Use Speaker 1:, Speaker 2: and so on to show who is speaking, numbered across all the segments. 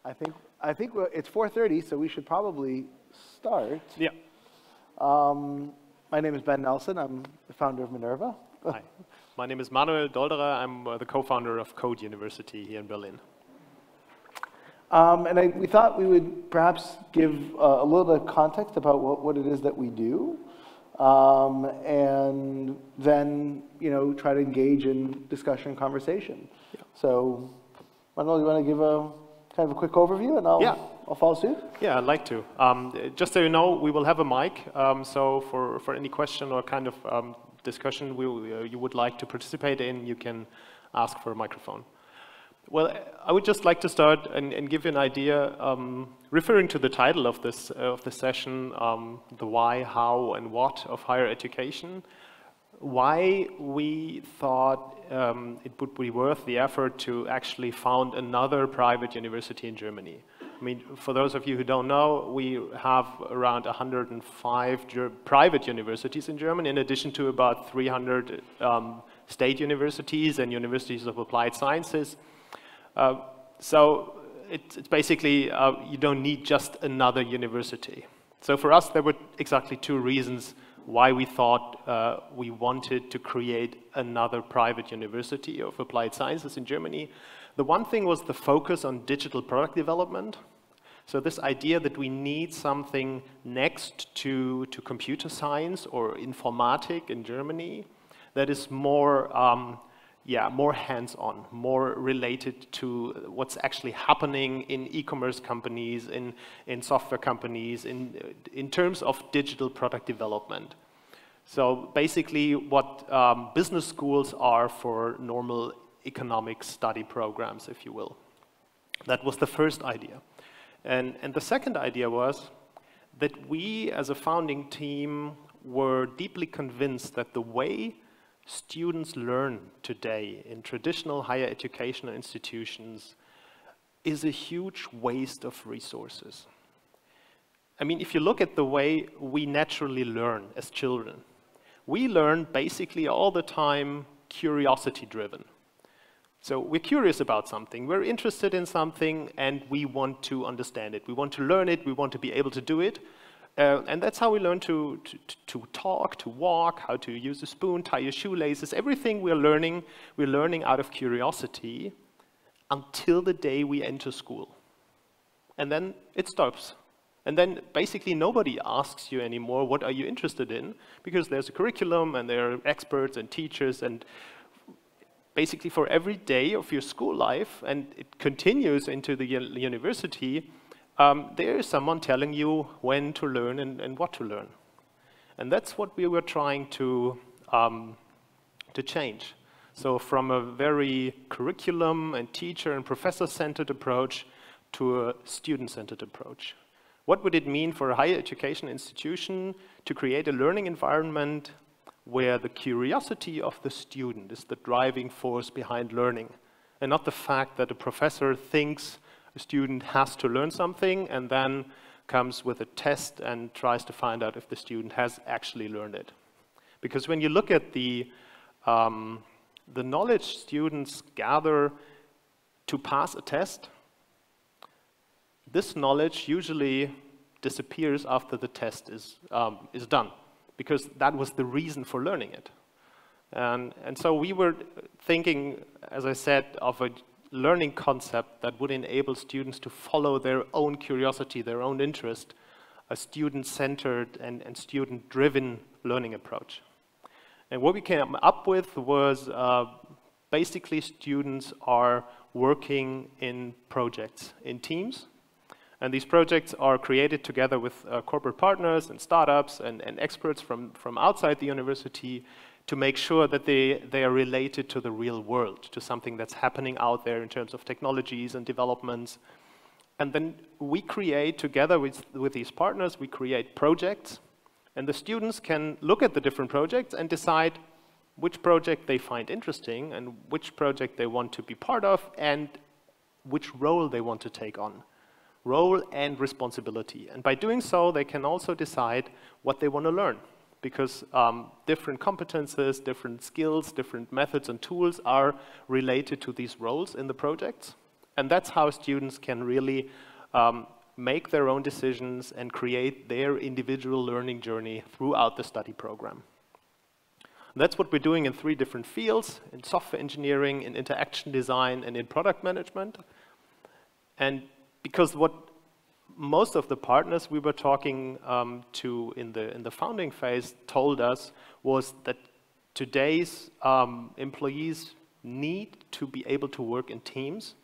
Speaker 1: I think it's 4:30, so we should probably start.
Speaker 2: Yeah.
Speaker 1: My name is Ben Nelson. I'm the founder of Minerva.
Speaker 2: Hi. My name is Manuel Dolderer. I'm the co-founder of Code University here in Berlin.
Speaker 1: We thought we would perhaps give a little bit of context about what it is that we do, and then try to engage in discussion and conversation. Yeah. So, Manuel, you want to give a kind of a quick overview, and I'll follow suit?
Speaker 2: Yeah, I'd like to. Just so you know, we will have a mic, so for any question or kind of discussion you would like to participate in, you can ask for a microphone. Well, I would just like to start and give you an idea, referring to the title of this session, the why, how, and what of higher education. Why we thought it would be worth the effort to actually found another private university in Germany. I mean, for those of you who don't know, we have around 105 private universities in Germany, in addition to about 300 state universities and universities of applied sciences. So it's basically, you don't need just another university. So for us, there were exactly two reasons why we thought we wanted to create another private university of applied sciences in Germany. The one thing was the focus on digital product development. So this idea that we need something next to computer science or informatic in Germany that is more, more hands-on, more related to what's actually happening in e-commerce companies, in software companies, in terms of digital product development. So basically what business schools are for normal economic study programs, if you will. That was the first idea. And the second idea was that we as a founding team were deeply convinced that the way students learn today in traditional higher educational institutions is a huge waste of resources. I mean, if you look at the way we naturally learn as children, we learn basically all the time curiosity-driven. So we're curious about something, we're interested in something, and we want to understand it. We want to learn it, we want to be able to do it. And that's how we learn to talk, to walk, how to use a spoon, tie your shoelaces. Everything we're learning out of curiosity until the day we enter school. And then it stops. And then basically nobody asks you anymore, what are you interested in? Because there's a curriculum and there are experts and teachers, and basically for every day of your school life, and it continues into the university, there is someone telling you when to learn and what to learn. And that's what we were trying to change. So from a very curriculum and teacher and professor-centered approach to a student-centered approach. What would it mean for a higher education institution to create a learning environment where the curiosity of the student is the driving force behind learning, and not the fact that a professor thinks a student has to learn something and then comes with a test and tries to find out if the student has actually learned it. Because when you look at the knowledge students gather to pass a test, this knowledge usually disappears after the test is done, because that was the reason for learning it. And so we were thinking, as I said, of a learning concept that would enable students to follow their own curiosity, their own interest, a student-centered and student-driven learning approach. And what we came up with was basically students are working in projects, in teams. And these projects are created together with corporate partners and startups and experts from outside the university to make sure that they are related to the real world, to something that's happening out there in terms of technologies and developments. And then we create, together with these partners, we create projects. And the students can look at the different projects and decide which project they find interesting and which project they want to be part of and which role they want to take on. Role and responsibility. And by doing so, they can also decide what they want to learn, because different competences, different skills, different methods and tools are related to these roles in the projects. And that's how students can really make their own decisions and create their individual learning journey throughout the study program. That's what we're doing in 3 different fields: in software engineering, in interaction design, and in product management. And because what most of the partners we were talking to in the founding phase told us was that today's employees need to be able to work in teams.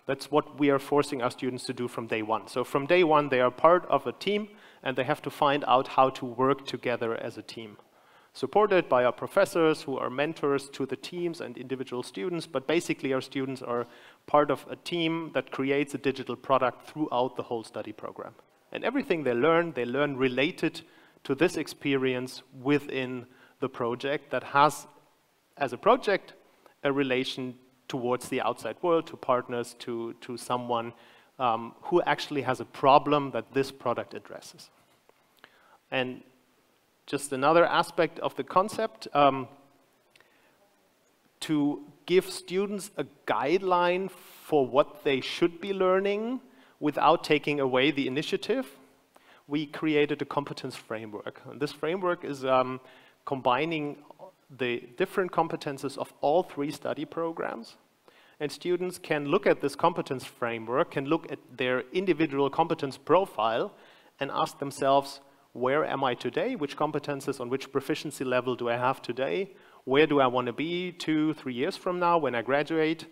Speaker 2: That's what we are forcing our students to do from day one. So from day one, they are part of a team, and they have to find out how to work together as a team. Supported by our professors who are mentors to the teams and individual students, but basically our students are part of a team that creates a digital product throughout the whole study program. And everything they learn related to this experience within the project that has, as a project, a relation towards the outside world, to partners, to someone who actually has a problem that this product addresses. And just another aspect of the concept, to give students a guideline for what they should be learning without taking away the initiative, we created a competence framework. And this framework is combining the different competences of all 3 study programs. And students can look at this competence framework, can look at their individual competence profile and ask themselves, where am I today? Which competences on which proficiency level do I have today? Where do I want to be 2-3 years from now when I graduate?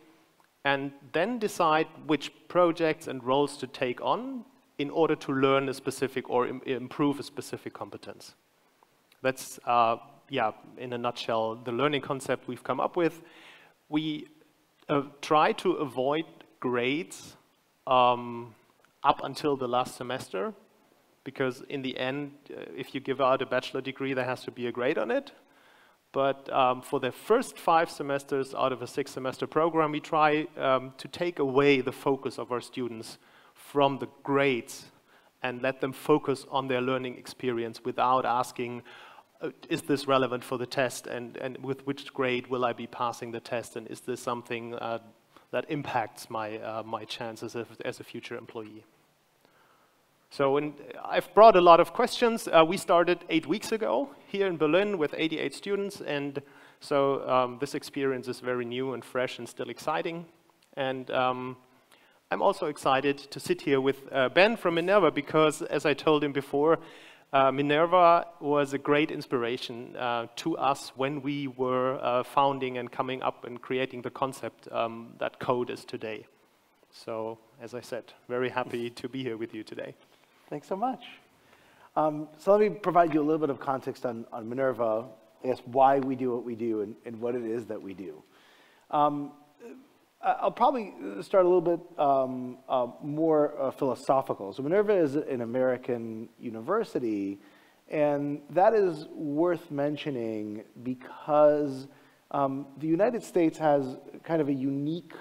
Speaker 2: And then decide which projects and roles to take on in order to learn a specific or improve a specific competence. That's, in a nutshell, the learning concept we've come up with. We try to avoid grades up until the last semester, because in the end, if you give out a bachelor degree, there has to be a grade on it. But for the first 5 semesters out of a 6-semester program, we try to take away the focus of our students from the grades and let them focus on their learning experience without asking, is this relevant for the test, and with which grade will I be passing the test, and is this something that impacts my chances as a future employee? So I've brought a lot of questions. We started 8 weeks ago here in Berlin with 88 students, and so this experience is very new and fresh and still exciting. And I'm also excited to sit here with Ben from Minerva, because as I told him before, Minerva was a great inspiration to us when we were founding and coming up and creating the concept that code is today. So, as I said, very happy to be here with you today.
Speaker 1: Thanks so much. So let me provide you a little bit of context on Minerva, I guess why we do what we do and what it is that we do. I'll probably start a little bit more philosophical. So Minerva is an American university, and that is worth mentioning because the United States has kind of a unique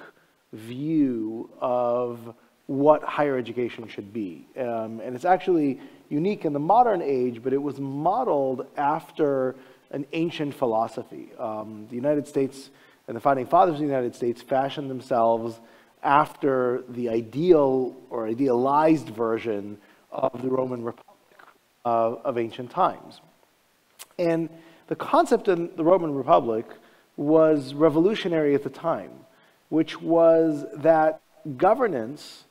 Speaker 1: view of what higher education should be. And it's actually unique in the modern age, but it was modeled after an ancient philosophy. The United States and the founding fathers of the United States fashioned themselves after the ideal or idealized version of the Roman Republic of ancient times. And the concept in the Roman Republic was revolutionary at the time, which was that governance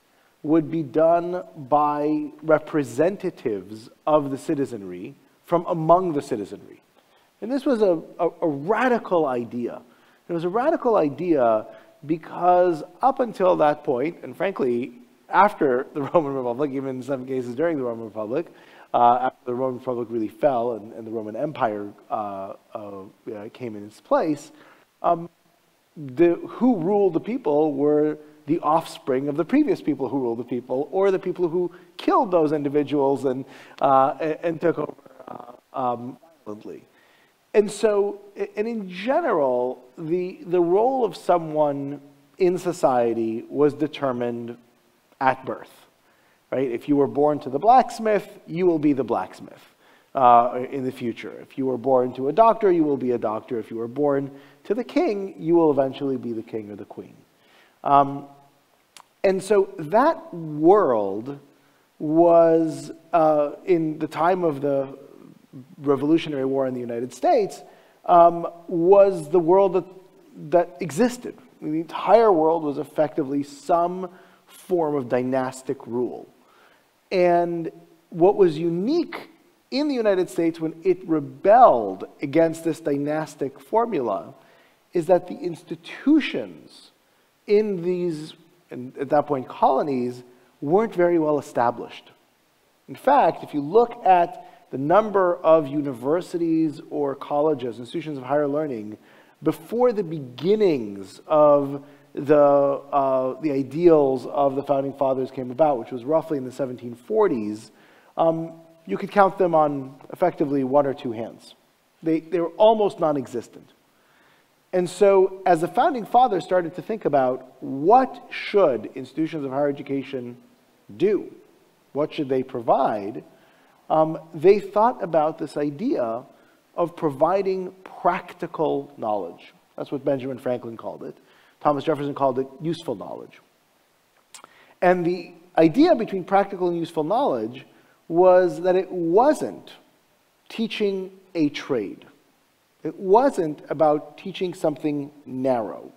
Speaker 1: would be done by representatives of the citizenry from among the citizenry. And this was a radical idea. It was a radical idea because up until that point, and frankly, after the Roman Republic, even in some cases during the Roman Republic, after the Roman Republic really fell and the Roman Empire came in its place, who ruled the people were the offspring of the previous people who ruled the people, or the people who killed those individuals and took over violently. And so, and in general, the role of someone in society was determined at birth, right? If you were born to the blacksmith, you will be the blacksmith in the future. If you were born to a doctor, you will be a doctor. If you were born to the king, you will eventually be the king or the queen. And so that world was, in the time of the Revolutionary War in the United States, was the world that existed. I mean, the entire world was effectively some form of dynastic rule. And what was unique in the United States when it rebelled against this dynastic formula is that the institutions in these, and at that point, colonies, weren't very well established. In fact, if you look at the number of universities or colleges, institutions of higher learning, before the beginnings of the ideals of the Founding Fathers came about, which was roughly in the 1740s, you could count them on effectively one or two hands. They were almost non-existent. And so as the Founding Fathers started to think about what should institutions of higher education do, what should they provide, they thought about this idea of providing practical knowledge. That's what Benjamin Franklin called it. Thomas Jefferson called it useful knowledge. And the idea between practical and useful knowledge was that it wasn't teaching a trade. It wasn't about teaching something narrow.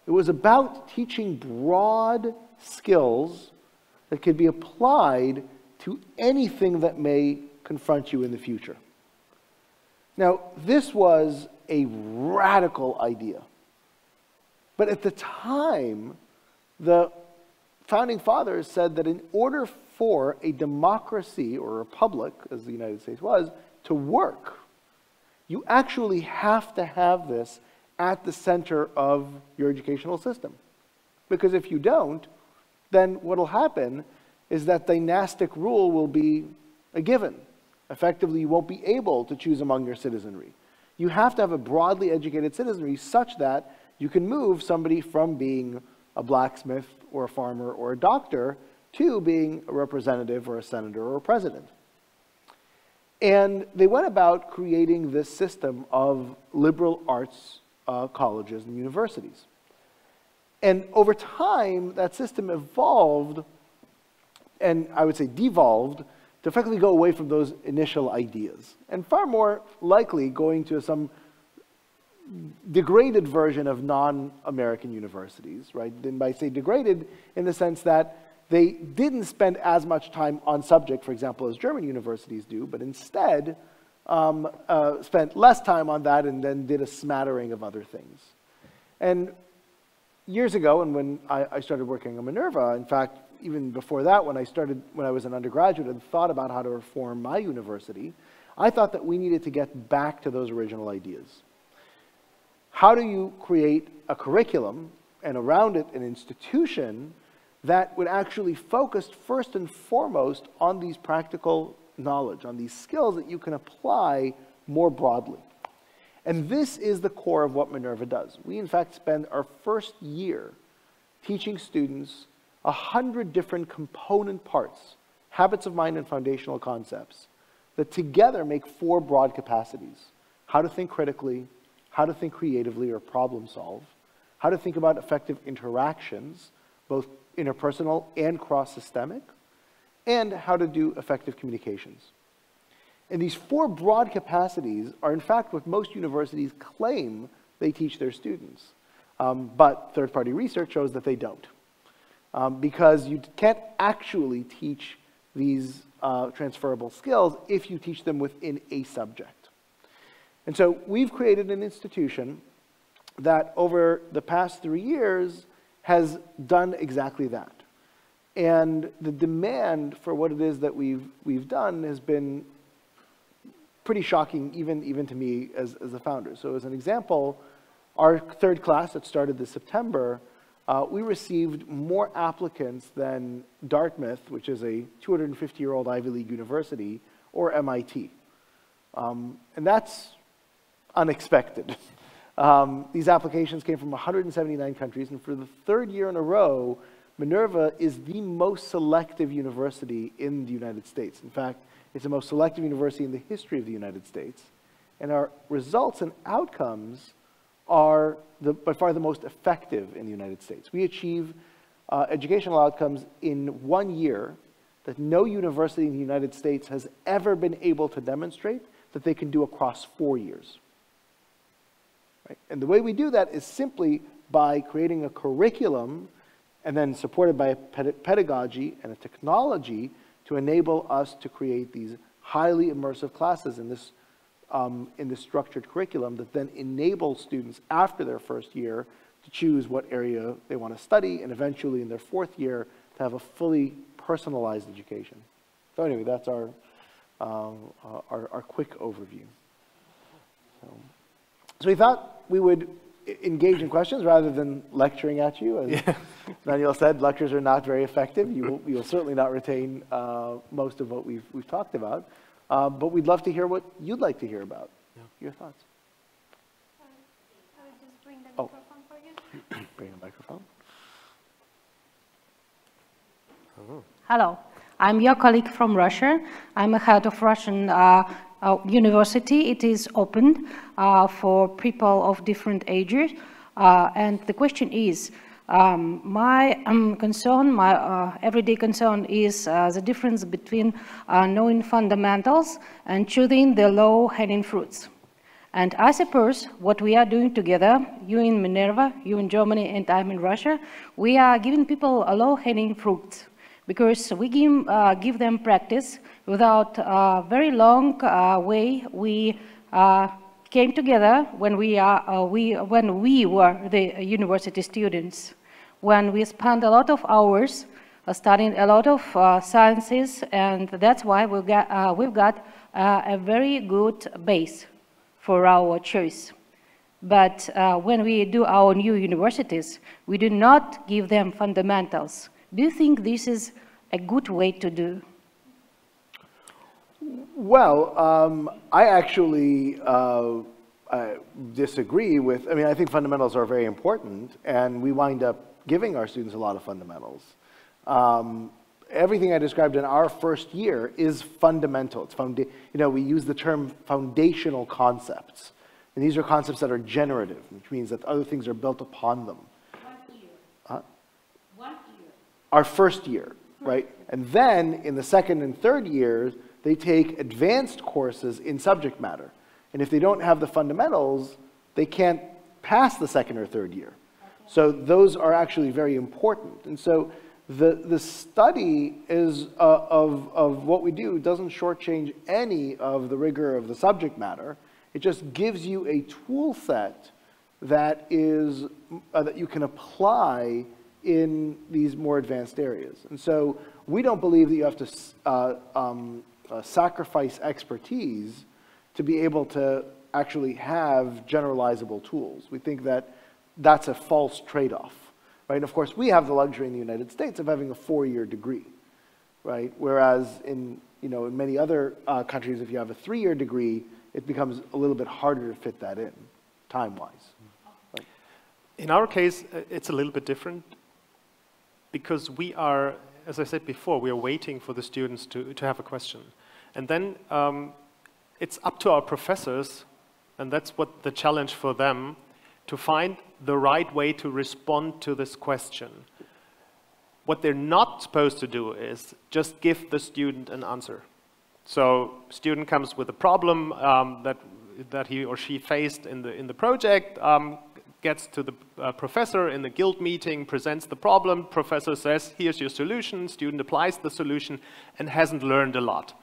Speaker 1: It was about teaching broad skills that could be applied to anything that may confront you in the future. Now, this was a radical idea. But at the time, the Founding Fathers said that in order for a democracy or a republic, as the United States was, to work, you actually have to have this at the center of your educational system. Because if you don't, then what will happen is that dynastic rule will be a given. Effectively, you won't be able to choose among your citizenry. You have to have a broadly educated citizenry such that you can move somebody from being a blacksmith or a farmer or a doctor to being a representative or a senator or a president. And they went about creating this system of liberal arts colleges and universities. And over time, that system evolved, and I would say devolved, to effectively go away from those initial ideas, and far more likely going to some degraded version of non-American universities, right? And by say degraded, in the sense that they didn't spend as much time on subject, for example, as German universities do, but instead spent less time on that and then did a smattering of other things. And years ago, and when I started working on Minerva, in fact, even before that, when I was an undergraduate and thought about how to reform my university, I thought that we needed to get back to those original ideas. How do you create a curriculum and around it an institution that would actually focus first and foremost on these practical knowledge, on these skills that you can apply more broadly? And this is the core of what Minerva does. We, in fact, spend our first year teaching students 100 different component parts, habits of mind and foundational concepts, that together make 4 broad capacities: how to think critically, how to think creatively or problem solve, how to think about effective interactions, both interpersonal and cross-systemic, and how to do effective communications. And these 4 broad capacities are, in fact, what most universities claim they teach their students. But third-party research shows that they don't. Because you can't actually teach these transferable skills if you teach them within a subject. And so we've created an institution that over the past 3 years has done exactly that. And the demand for what it is that we've done has been pretty shocking, even to me as the founder. So as an example, our 3rd class that started this September, we received more applicants than Dartmouth, which is a 250-year-old Ivy League university, or MIT. And that's unexpected. These applications came from 179 countries, and for the 3rd year in a row, Minerva is the most selective university in the United States. In fact, it's the most selective university in the history of the United States. And our results and outcomes are by far the most effective in the United States. We achieve educational outcomes in 1 year that no university in the United States has ever been able to demonstrate that they can do across 4 years. Right? And the way we do that is simply by creating a curriculum and then supported by a pedagogy and a technology to enable us to create these highly immersive classes in this structured curriculum that then enable students after their first year to choose what area they want to study, and eventually in their 4th year to have a fully personalized education. So anyway, that's our quick overview. So we thought we would engage in questions rather than lecturing at you. As Manuel said, lectures are not very effective. You will certainly not retain most of what we've talked about. But we'd love to hear what you'd like to hear about. Your thoughts.
Speaker 3: I would just bring the microphone for you.
Speaker 1: Bring a microphone.
Speaker 4: Hello, I'm your colleague from Russia. I'm a head of Russian university. It is open for people of different ages. And the question is, my concern, my everyday concern is the difference between knowing fundamentals and choosing the low-hanging fruits. And I suppose what we are doing together, you in Minerva, you in Germany, and I'm in Russia, we are giving people a low-hanging fruit because we give them practice without a very long way. We came together when we were the university students, when we spent a lot of hours studying a lot of sciences, and that's why we've got a very good base for our choice. But when we do our new universities, we do not give them fundamentals. Do you think this is a good way to do?
Speaker 1: Well, I actually disagree with, I think fundamentals are very important, and we wind up giving our students a lot of fundamentals. Everything I described in our first year is fundamental. It's we use the term foundational concepts. And these are concepts that are generative, which means that other things are built upon them.
Speaker 4: 1 year. 1 year.
Speaker 1: Our first year, right? And then in the 2nd and 3rd years, they take advanced courses in subject matter. And if they don't have the fundamentals, they can't pass the 2nd or 3rd year. So those are actually very important. And so the study is of what we do doesn't shortchange any of the rigor of the subject matter. It just gives you a tool set that is that you can apply in these more advanced areas. And so we don't believe that you have to sacrifice expertise to be able to actually have generalizable tools. We think that that's a false trade-off. Right? And of course, we have the luxury in the United States of having a 4-year degree, right? Whereas in many other countries, if you have a 3-year degree, it becomes a little bit harder to fit that in, time-wise. Right?
Speaker 2: In our case, it's a little bit different because we are, as I said before, we are waiting for the students to have a question. And then it's up to our professors, and that's what the challenge for them, to find the right way to respond to this question. What they're not supposed to do is just give the student an answer. So student comes with a problem that he or she faced in the project, gets to the professor in the guild meeting, presents the problem, professor says, here's your solution, student applies the solution and hasn't learned a lot.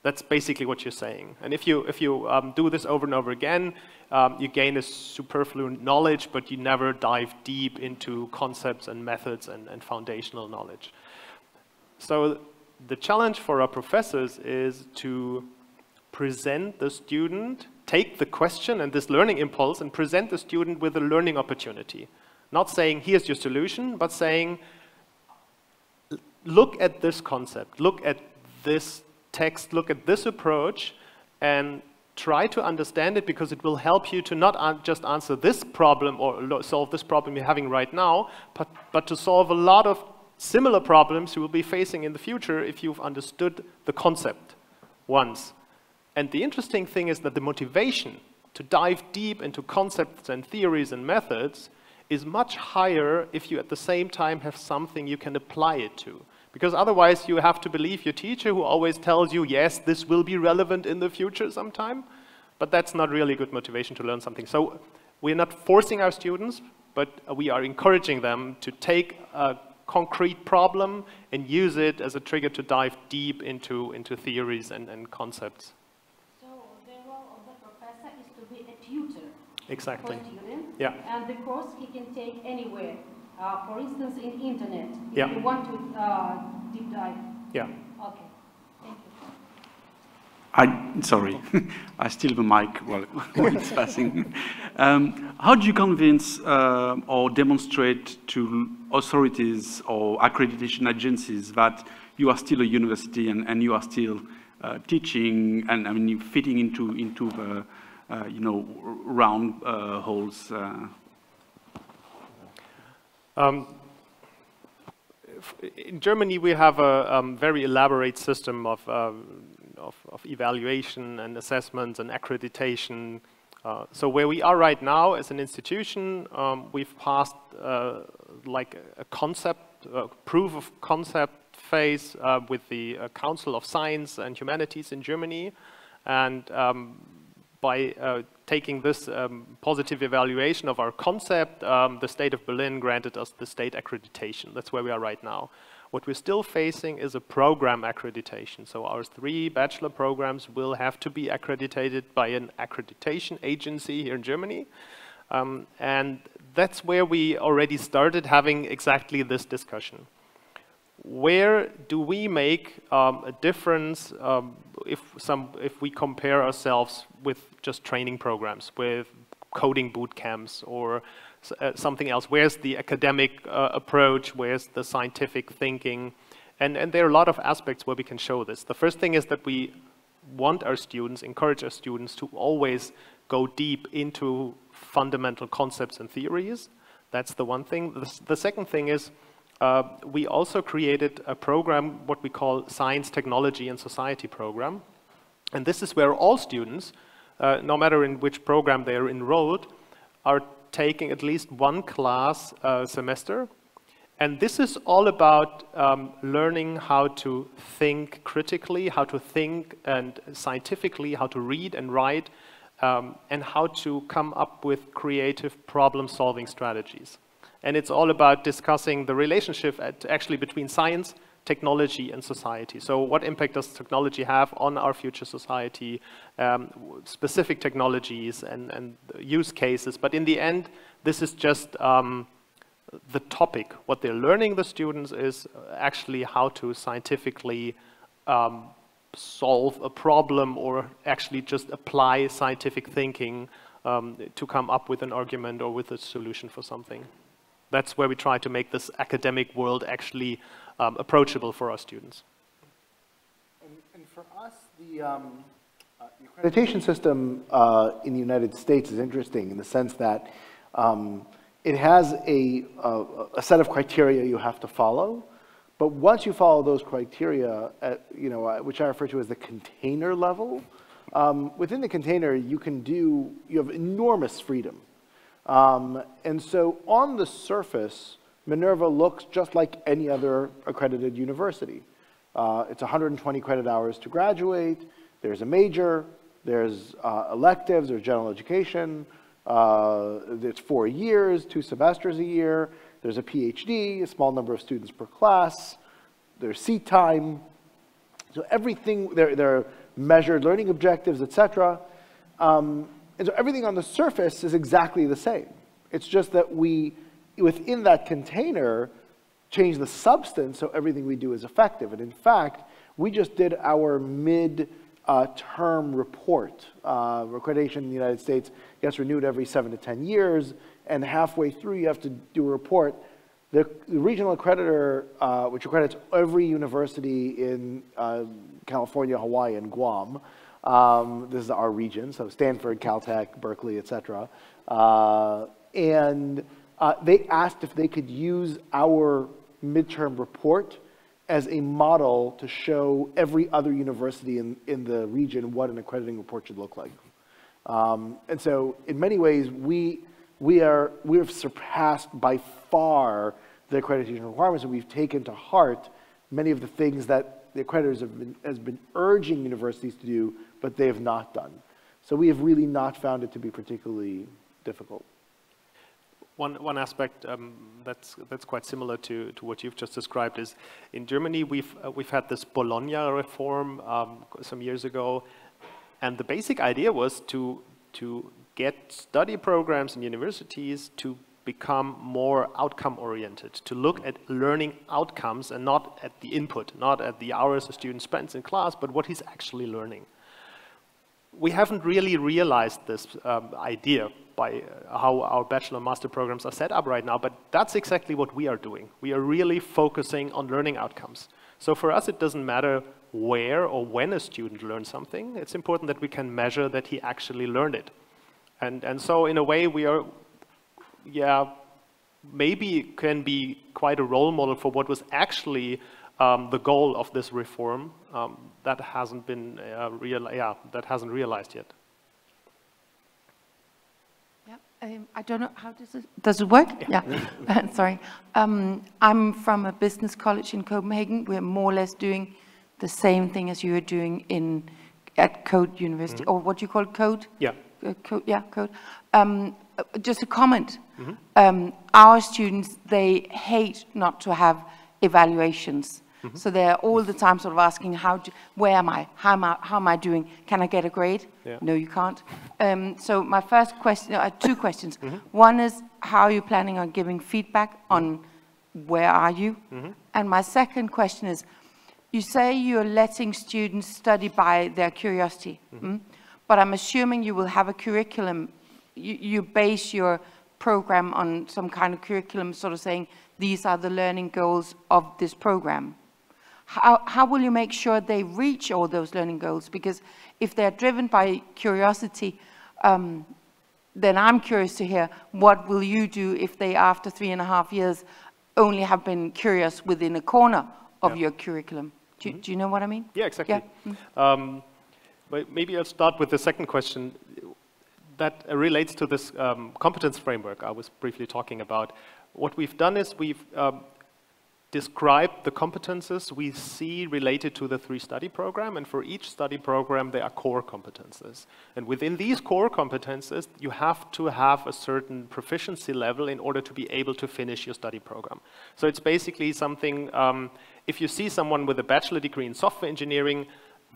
Speaker 2: That's basically what you're saying. And if you do this over and over again, you gain a superfluous knowledge, but you never dive deep into concepts and methods and foundational knowledge. So the challenge for our professors is to present the student, take the question and this learning impulse and present the student with a learning opportunity. Not saying, here's your solution, but saying, look at this concept, look at this text, look at this approach and try to understand it, because it will help you to not just answer this problem or solve this problem you're having right now, but to solve a lot of similar problems you will be facing in the future if you've understood the concept once. And the interesting thing is that the motivation to dive deep into concepts and theories and methods is much higher if you at the same time have something you can apply it to. Because otherwise you have to believe your teacher who always tells you, yes, this will be relevant in the future sometime, but that's not really good motivation to learn something. So we're not forcing our students, but we are encouraging them to take a concrete problem and use it as a trigger to dive deep into theories and concepts.
Speaker 4: So the role of the professor is to be a tutor.
Speaker 2: Exactly.
Speaker 4: For students.
Speaker 2: Yeah.
Speaker 4: And the course he can take anywhere. For instance, in internet.
Speaker 2: Yeah.
Speaker 4: If you want to deep dive.
Speaker 2: Yeah.
Speaker 4: Okay. Thank you.
Speaker 5: Sorry, I still have a mic while it's passing. How do you convince or demonstrate to authorities or accreditation agencies that you are still a university and you are still teaching and I mean you fitting into the you know round holes?
Speaker 2: In Germany, we have a very elaborate system of evaluation and assessments and accreditation. So where we are right now as an institution, we've passed like a concept, proof of concept phase with the Council of Science and Humanities in Germany. And by taking this positive evaluation of our concept, the state of Berlin granted us the state accreditation. That's where we are right now. What we're still facing is a program accreditation. So our 3 bachelor programs will have to be accredited by an accreditation agency here in Germany. And that's where we already started having exactly this discussion. Where do we make a difference if we compare ourselves with just training programs, with coding boot camps or something else? Where's the academic approach? Where's the scientific thinking? And there are a lot of aspects where we can show this. The first thing is that we want our students, encourage our students to always go deep into fundamental concepts and theories. That's the one thing. The second thing is we also created a program, what we call Science, Technology and Society program. And this is where all students, no matter in which program they are enrolled, are taking at least 1 class a semester. And this is all about learning how to think critically, how to think and scientifically, how to read and write, and how to come up with creative problem-solving strategies. And it's all about discussing the relationship actually between science, technology, and society. So what impact does technology have on our future society, specific technologies and use cases. But in the end, this is just the topic. What they're learning, the students, is actually how to scientifically solve a problem or actually just apply scientific thinking to come up with an argument or with a solution for something. That's where we try to make this academic world actually approachable for our students.
Speaker 1: And for us, the accreditation system in the United States is interesting in the sense that it has a set of criteria you have to follow, but once you follow those criteria, which I refer to as the container level, within the container you have enormous freedom. And so on the surface, Minerva looks just like any other accredited university. It's 120 credit hours to graduate, there's a major, there's electives, there's general education, it's 4 years, 2 semesters a year, there's a PhD, a small number of students per class, there's seat time, so everything, there are measured learning objectives, etc. And so everything on the surface is exactly the same. It's just that we, within that container, change the substance so everything we do is effective. And in fact, we just did our mid-term report. Accreditation in the United States gets renewed every 7 to 10 years, and halfway through you have to do a report. The regional accreditor, which accredits every university in California, Hawaii, and Guam, this is our region, so Stanford, Caltech, Berkeley, etc. And they asked if they could use our midterm report as a model to show every other university in the region what an accrediting report should look like. And so in many ways, we we have surpassed by far the accreditation requirements, and we've taken to heart many of the things that the accreditors has been urging universities to do, but they have not done. So we have really not found it to be particularly difficult.
Speaker 2: One aspect that's quite similar to what you've just described is in Germany we've had this Bologna reform some years ago, and the basic idea was to get study programs in universities to become more outcome oriented, to look at learning outcomes and not at the input, not at the hours a student spends in class, but what he's actually learning. We haven't really realized this idea by how our bachelor and master programs are set up right now, but that's exactly what we are doing. We are really focusing on learning outcomes. So for us, it doesn't matter where or when a student learns something. It's important that we can measure that he actually learned it. And so in a way, we are, maybe can be quite a role model for what was actually the goal of this reform that hasn't been that hasn't realized yet.
Speaker 6: I don't know, how does it work? Yeah, sorry. I'm from a business college in Copenhagen. We're more or less doing the same thing as you are doing at Code University, or what you call Code?
Speaker 2: Yeah.
Speaker 6: Code. Just a comment. Our students, they hate not to have evaluations. So they're all the time sort of asking, where am I? How am I doing? Can I get a grade? Yeah. No, you can't. So my first question, I have two questions. One is, how are you planning on giving feedback on where are you? And my second question is, you say you're letting students study by their curiosity, but I'm assuming you will have a curriculum. You base your program on some kind of curriculum, sort of saying, these are the learning goals of this program. How will you make sure they reach all those learning goals? Because if they're driven by curiosity, then I'm curious to hear, what will you do if they, after 3.5 years, only have been curious within a corner of your curriculum? Do you know what I mean?
Speaker 2: Yeah, exactly. Yeah. But maybe I'll start with the second question. That relates to this competence framework I was briefly talking about. What we've done is we've described the competences we see related to the 3-study program, and for each study program there are core competences. And within these core competences you have to have a certain proficiency level in order to be able to finish your study program. So it's basically something, if you see someone with a bachelor degree in software engineering,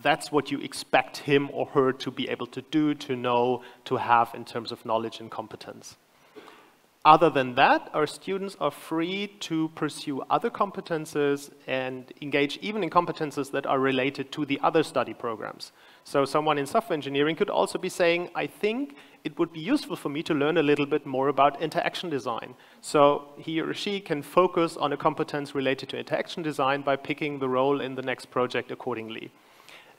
Speaker 2: that's what you expect him or her to be able to do, to know, to have in terms of knowledge and competence. Other than that, our students are free to pursue other competences and engage even in competences that are related to the other study programs. So someone in software engineering could also be saying, I think it would be useful for me to learn a little bit more about interaction design. So he or she can focus on a competence related to interaction design by picking the role in the next project accordingly.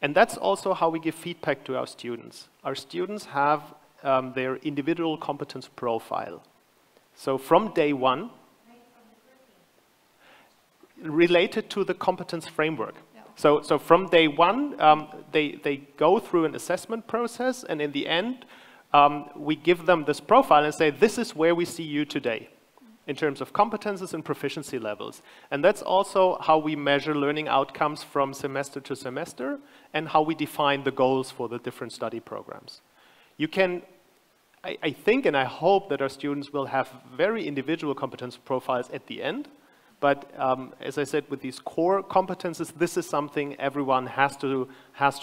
Speaker 2: And that's also how we give feedback to our students. Our students have their individual competence profile. So from day one, related to the competence framework. So from day one, they go through an assessment process, and in the end, we give them this profile and say, this is where we see you today in terms of competences and proficiency levels. And that's also how we measure learning outcomes from semester to semester, and how we define the goals for the different study programs. You can, I think and I hope that our students will have very individual competence profiles at the end, but as I said, with these core competences, this is something everyone has to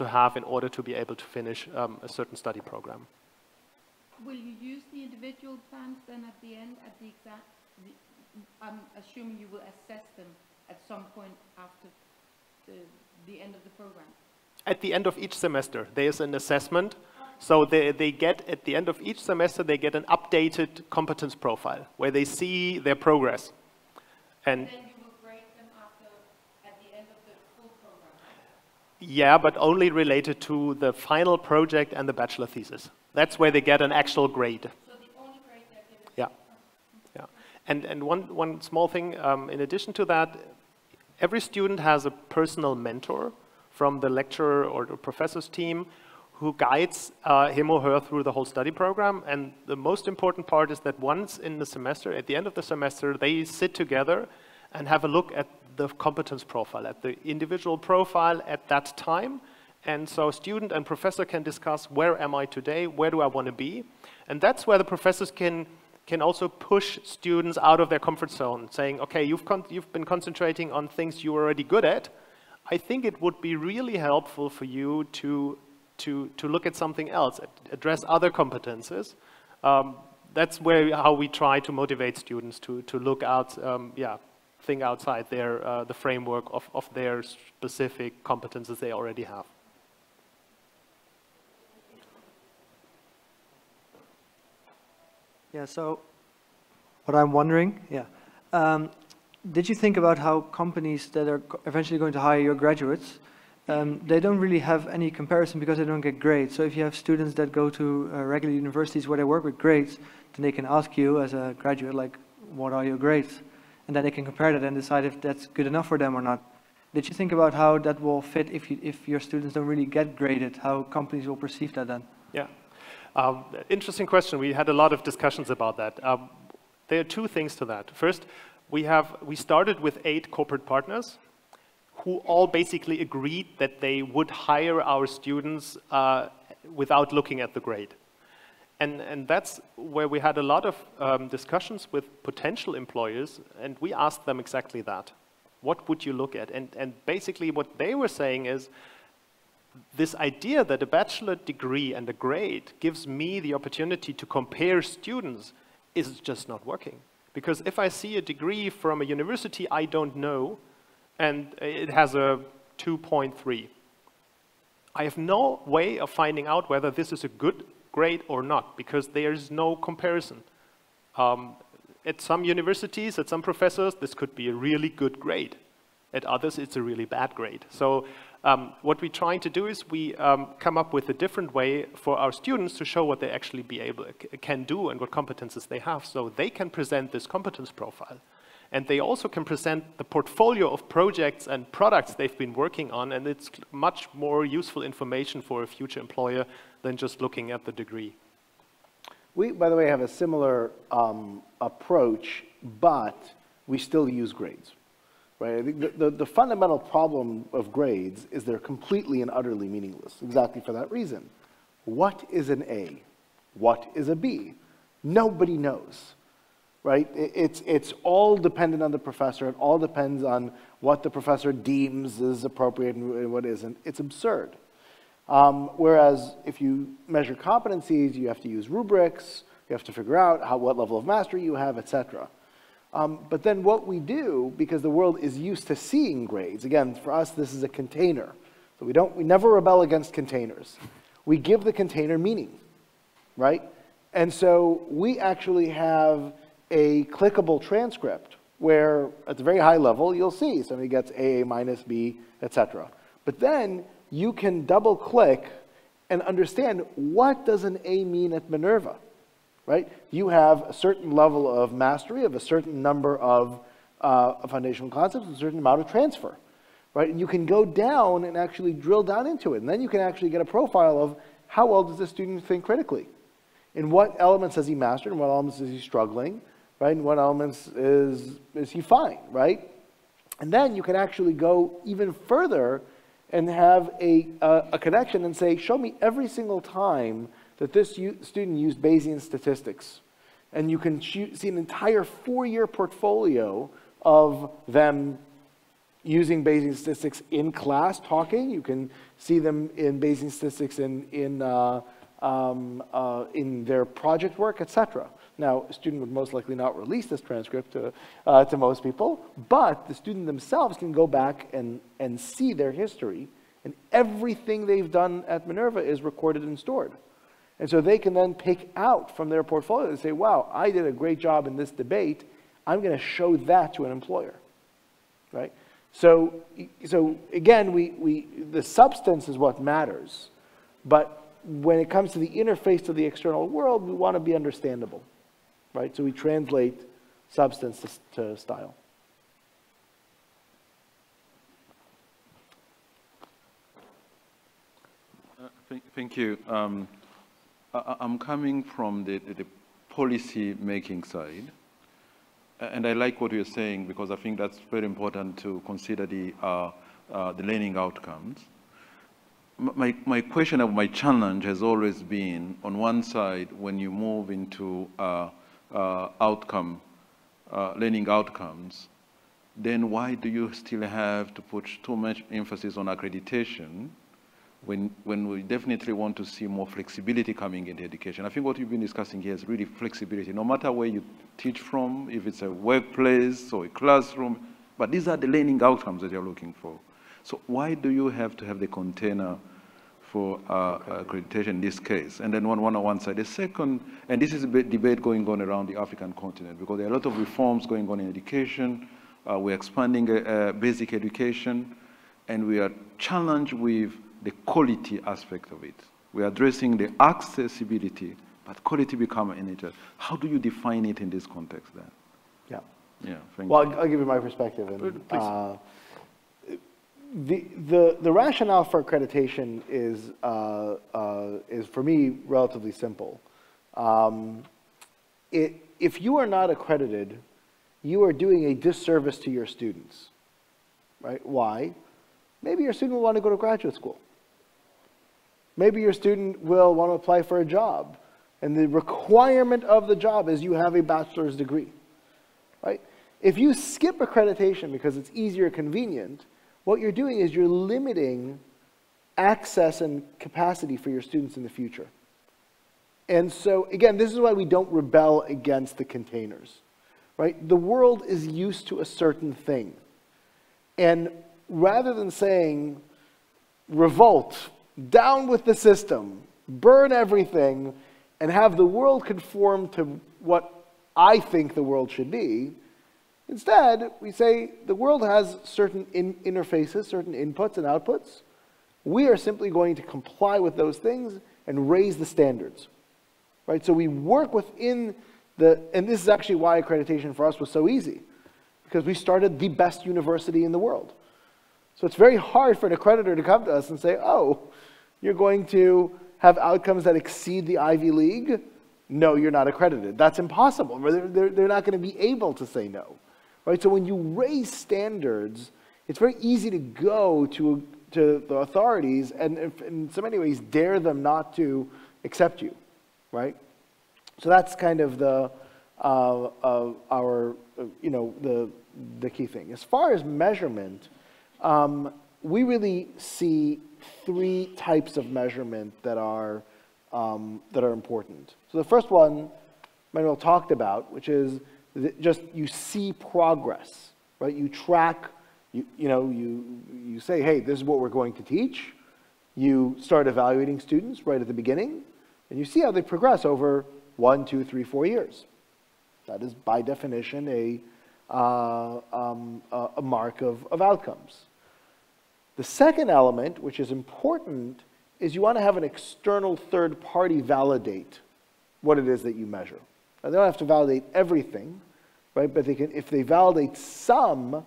Speaker 2: have in order to be able to finish a certain study program.
Speaker 6: Will you use the individual plans then at the end, at the exam? I'm assuming you will assess them at some point after the end of the program.
Speaker 2: At the end of each semester, there is an assessment. So they get, at the end of each semester, they get an updated competence profile where they see their progress. And
Speaker 6: then you will grade them at the end of the full program?
Speaker 2: Yeah, but only related to the final project and the bachelor thesis. That's where they get an actual grade.
Speaker 6: So the only grade they're given?
Speaker 2: Yeah. Yeah. And one small thing, in addition to that, every student has a personal mentor from the lecturer or the professor's team who guides him or her through the whole study program. And the most important part is that once in the semester, at the end of the semester, they sit together and have a look at the competence profile, at the individual profile at that time. And so student and professor can discuss, where am I today, where do I want to be? And that's where the professors can also push students out of their comfort zone, saying, okay, you've been concentrating on things you're already good at. I think it would be really helpful for you to look at something else, address other competences. That's how we try to motivate students to look out, think outside the framework of their specific competences they already have.
Speaker 7: Yeah, so what I'm wondering, did you think about how companies that are eventually going to hire your graduates, they don't really have any comparison because they don't get grades. So if you have students that go to regular universities where they work with grades, then they can ask you as a graduate, like, what are your grades? And then they can compare that and decide if that's good enough for them or not. Did you think about how that will fit if your students don't really get graded, how companies will perceive that then?
Speaker 2: Yeah. Interesting question. We had a lot of discussions about that. There are two things to that. First, we started with 8 corporate partners who all basically agreed that they would hire our students without looking at the grade. And that's where we had a lot of discussions with potential employers, and we asked them exactly that. What would you look at? And basically what they were saying is, this idea that a bachelor degree and a grade gives me the opportunity to compare students is just not working. Because if I see a degree from a university I don't know, and it has a 2.3, I have no way of finding out whether this is a good grade or not, because there is no comparison. At some universities, at some professors, this could be a really good grade. At others, it's a really bad grade. So what we're trying to do is we come up with a different way for our students to show what they actually can do and what competences they have, so they can present this competence profile. And they also can present the portfolio of projects and products they've been working on, and it's much more useful information for a future employer than just looking at the degree.
Speaker 1: We, by the way, have a similar approach, but we still use grades. Right? I think the fundamental problem of grades is they're completely and utterly meaningless, exactly for that reason. What is an A? What is a B? Nobody knows, right? It's all dependent on the professor. It all depends on what the professor deems is appropriate and what isn't. It's absurd. Whereas if you measure competencies, you have to use rubrics, you have to figure out what level of mastery you have, etc. But then what we do, because the world is used to seeing grades, again, for us, this is a container. So we never rebel against containers. We give the container meaning, right? And so we actually have a clickable transcript where at the very high level, you'll see somebody gets A minus, B, etc. But then you can double click and understand, what does an A mean at Minerva? Right? You have a certain level of mastery of a certain number of foundational concepts, a certain amount of transfer, right? And you can go down and actually drill down into it. And then you can actually get a profile of how well does this student think critically? In what elements has he mastered? In what elements is he struggling? Right? In what elements is he fine? Right? And then you can actually go even further and have a connection and say, show me every single time that this student used Bayesian statistics. And you can see an entire 4-year portfolio of them using Bayesian statistics in class, talking. You can see them in Bayesian statistics in their project work, etc. Now, a student would most likely not release this transcript to most people, but the student themselves can go back and see their history, and everything they've done at Minerva is recorded and stored. And so they can then pick out from their portfolio and say, wow, I did a great job in this debate. I'm going to show that to an employer, right? So again, the substance is what matters. But when it comes to the interface to the external world, we want to be understandable, right? So we translate substance to style.
Speaker 8: Thank you. I'm coming from the policy making side, and I like what you're saying because I think that's very important to consider the learning outcomes. My question of my challenge has always been, on one side, when you move into learning outcomes, then why do you still have to put too much emphasis on accreditation when we definitely want to see more flexibility coming into education? I think what you've been discussing here is really flexibility, no matter where you teach from, if it's a workplace or a classroom, but these are the learning outcomes that you're looking for. So why do you have to have the container for accreditation in this case? And then one on one side. The second, and this is a debate going on around the African continent, because there are a lot of reforms going on in education. We're expanding basic education, and we are challenged with the quality aspect of it. We're addressing the accessibility, but quality become an issue. How do you define it in this context then?
Speaker 1: Yeah.
Speaker 8: Yeah, thank
Speaker 1: well,
Speaker 8: you.
Speaker 1: I'll give you my perspective. And,
Speaker 8: please.
Speaker 1: The rationale for accreditation is for me relatively simple. If you are not accredited, you are doing a disservice to your students, right? Why? Maybe your student will want to go to graduate school. Maybe your student will want to apply for a job, and the requirement of the job is you have a bachelor's degree, right? If you skip accreditation because it's easier or convenient, what you're doing is you're limiting access and capacity for your students in the future. And so, again, this is why we don't rebel against the containers, right? The world is used to a certain thing. And rather than saying, revolt, down with the system, burn everything, and have the world conform to what I think the world should be, instead, we say the world has certain interfaces, certain inputs and outputs. We are simply going to comply with those things and raise the standards, right? So we work within and this is actually why accreditation for us was so easy, because we started the best university in the world. So it's very hard for an accreditor to come to us and say, oh, you're going to have outcomes that exceed the Ivy League? No, you're not accredited. That's impossible. They're not going to be able to say no. Right? So when you raise standards, it's very easy to go to the authorities and in so many ways dare them not to accept you, right? So that's kind of the key thing. As far as measurement, we really see three types of measurement that are important. So the first one Manuel talked about, which is just you see progress, right? You track, you say, hey, this is what we're going to teach. You start evaluating students right at the beginning, and you see how they progress over 1, 2, 3, 4 years. That is, by definition, a mark of outcomes. The second element, which is important, is you want to have an external third party validate what it is that you measure. Now, they don't have to validate everything, right? But they can, if they validate some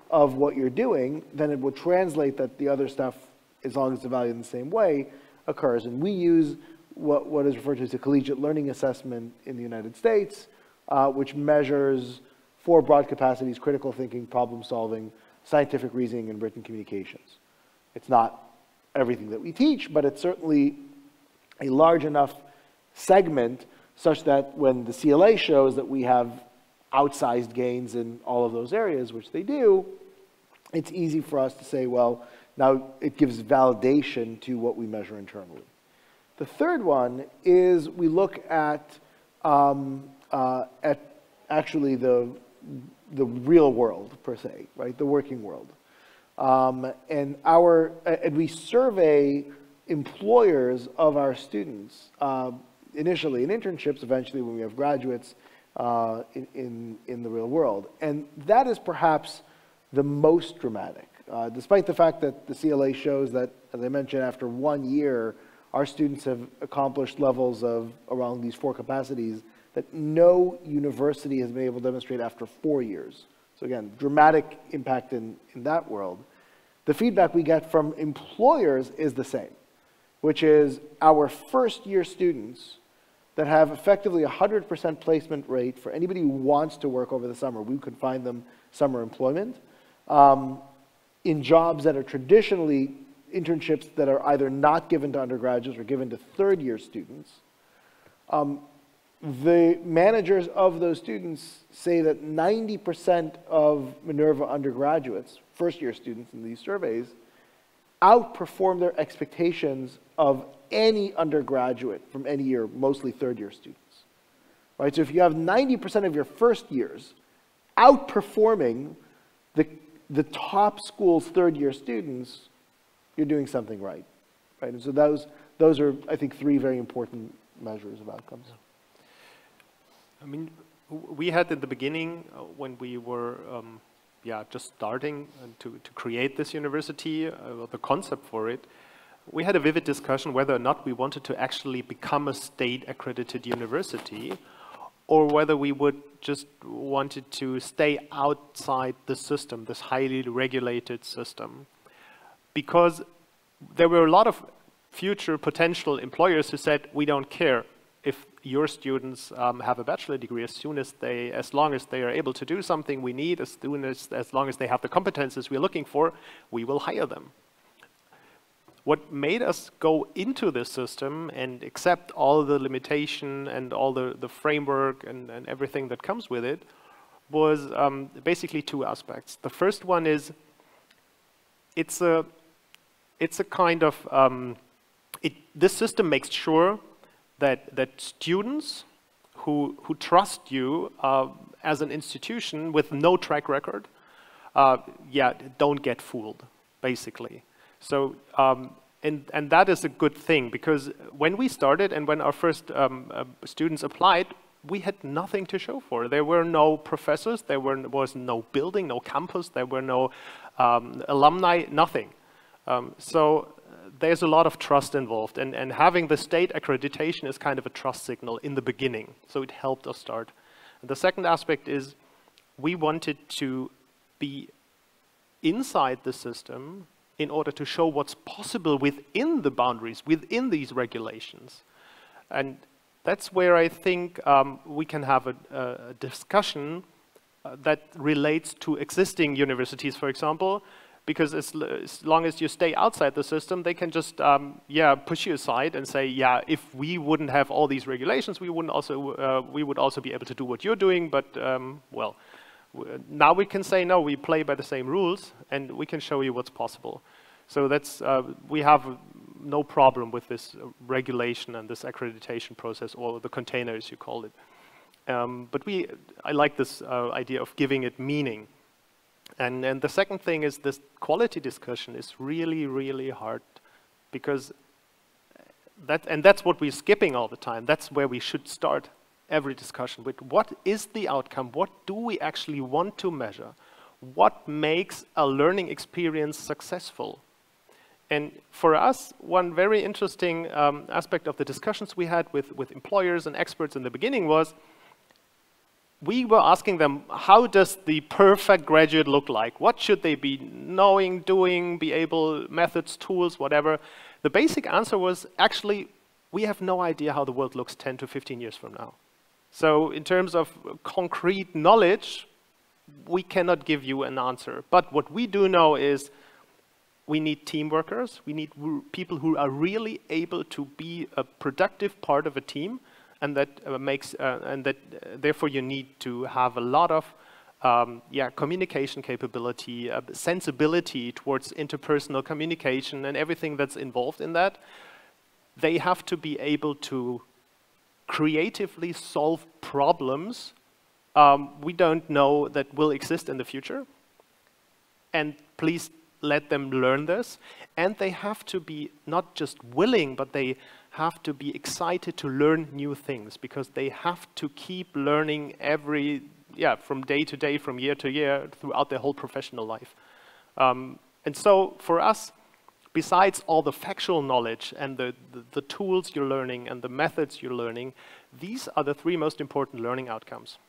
Speaker 1: of what you're doing, then it will translate that the other stuff, as long as it's evaluated in the same way, occurs. And we use what is referred to as a collegiate learning assessment in the United States, which measures 4 broad capacities: critical thinking, problem solving, scientific reasoning, and written communications. It's not everything that we teach, but it's certainly a large enough segment such that when the CLA shows that we have outsized gains in all of those areas, which they do, it's easy for us to say, well, now it gives validation to what we measure internally. The third one is we look at actually the real world, per se, right? The working world. And we survey employers of our students, initially in internships, eventually when we have graduates in the real world. And that is perhaps the most dramatic, despite the fact that the CLA shows that, as I mentioned, after 1 year, our students have accomplished levels of around these 4 capacities that no university has been able to demonstrate after 4 years. So again, dramatic impact in that world. The feedback we get from employers is the same. which is our first-year students that have effectively 100% placement rate for anybody who wants to work over the summer. We can find them summer employment in jobs that are traditionally internships that are either not given to undergraduates or given to third-year students. The managers of those students say that 90% of Minerva undergraduates, first-year students in these surveys, outperform their expectations of any undergraduate from any year, mostly third-year students. Right? So if you have 90% of your first years outperforming the top school's third-year students, you're doing something right. Right? And so those are, I think, three very important measures of outcomes.
Speaker 2: I mean, we had in the beginning, when we were just starting to create this university, the concept for it, we had a vivid discussion whether or not we wanted to actually become a state-accredited university, or whether we would just wanted to stay outside the system, this highly regulated system. Because there were a lot of future potential employers who said, we don't care if your students have a bachelor degree, as long as they are able to do something we need, as long as they have the competences we're looking for, we will hire them. What made us go into this system and accept all the limitation and all the framework and everything that comes with it was basically two aspects. The first one is it's a kind of this system makes sure that students who trust you as an institution with no track record, don't get fooled, basically. So, and that is a good thing, because when we started and when our first students applied, we had nothing to show for. There were no professors, there was no building, no campus, there were no alumni, nothing. So there's a lot of trust involved, and having the state accreditation is kind of a trust signal in the beginning, so it helped us start. And the second aspect is we wanted to be inside the system in order to show what's possible within the boundaries, within these regulations. And that's where I think we can have a discussion that relates to existing universities, for example, because as long as you stay outside the system, they can just push you aside and say, if we wouldn't have all these regulations, we would also be able to do what you're doing, but well, now we can say, no, we play by the same rules, and we can show you what's possible. So that's, we have no problem with this regulation and this accreditation process, or the container, as you call it. But I like this idea of giving it meaning. And the second thing is this quality discussion is really, really hard, because that's what we're skipping all the time. That's where we should start every discussion with: what is the outcome? What do we actually want to measure? What makes a learning experience successful? And for us, one very interesting aspect of the discussions we had with employers and experts in the beginning was, we were asking them, how does the perfect graduate look like? What should they be knowing, doing, be able, methods, tools, whatever? The basic answer was, actually, we have no idea how the world looks 10 to 15 years from now. So in terms of concrete knowledge, we cannot give you an answer. But what we do know is we need team workers. We need people who are really able to be a productive part of a team, and that therefore you need to have a lot of communication capability, sensibility towards interpersonal communication and everything that's involved in that. They have to be able to creatively solve problems we don't know that will exist in the future. And please let them learn this. And they have to be not just willing, but they have to be excited to learn new things, because they have to keep learning from day to day, from year to year, throughout their whole professional life. And so for us, besides all the factual knowledge and the tools you're learning and the methods you're learning, these are the three most important learning outcomes.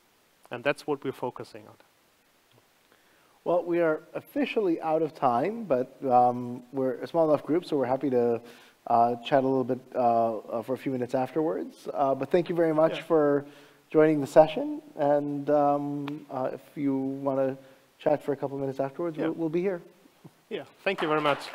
Speaker 2: And that's what we're focusing on.
Speaker 1: Well, we are officially out of time, but we're a small enough group, so we're happy to chat a little bit for a few minutes afterwards. But thank you very much for joining the session. And if you want to chat for a couple minutes afterwards, we'll be here.
Speaker 2: Yeah, thank you very much.